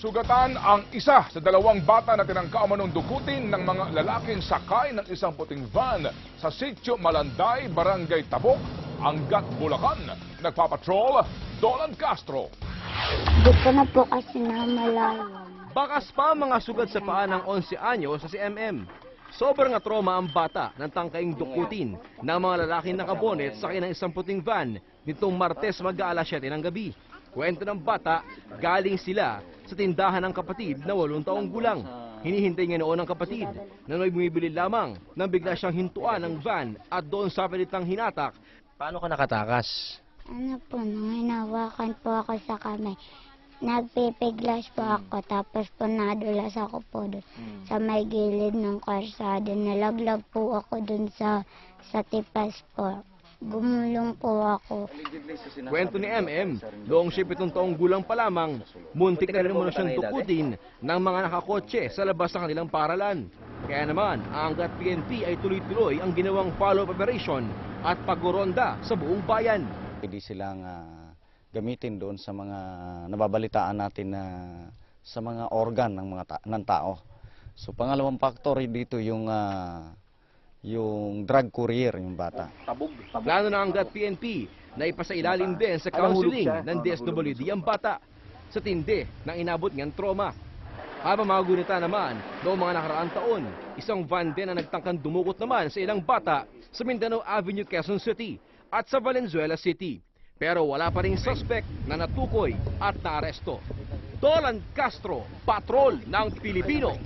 Nasugatan ang isa sa dalawang bata na tinangka-umanong dukutin ng mga lalaking sakay ng isang puting van sa Sitio Malanday, Barangay Tabok, Angat, Bulacan. Nagpapatrol, Dolan Castro. Di ko na po kasi namalayan. Bakas pa ang mga sugat sa paa ng 11 anyo sa si MM. Sobrang trauma ang bata ng tangkaing dukutin ng mga lalaking nakabonet sa ng isang puting van nitong Martes mag-aalas 7 ng gabi. Kwento ng bata, galing sila sa tindahan ng kapatid na 8 taong gulang. Hinihintay nga noon ng kapatid na may bumibili lamang nang bigla siyang hintuan ng van at doon sa pilitang hinatak. Paano ka nakatakas? Ano po, nung hinawakan po ako sa kamay, nagpipiglas po ako, tapos po nadulas ako po doon sa may gilid ng karsada. Nalaglag po ako doon sa tipas po. Gumulong po ako. Kwento ni MM, noong 17 taong gulang pa lamang, muntik na rin muna siyang dukutin ng mga nakakotse sa labas ng kanilang paralan. Kaya naman, ang Angat PNP ay tuloy-tuloy ang ginawang follow-up operation at paggoronda sa buong bayan. Pwede silang gamitin doon sa mga nababalitaan natin na sa mga organ ng tao. So pangalawang factor dito yung drug courier, yung bata. Plano ng Angat PNP na ipasailalim din sa counseling ng DSWD ang bata sa tindi ng inabot niyang trauma. Habang magunita naman noong mga nakaraang taon, isang van din na nagtangkang dumukot naman sa ilang bata sa Mindanao Avenue, Quezon City at sa Valenzuela City. Pero wala pa ring suspect na natukoy at naaresto. Dolan Castro, Patrol ng Pilipino.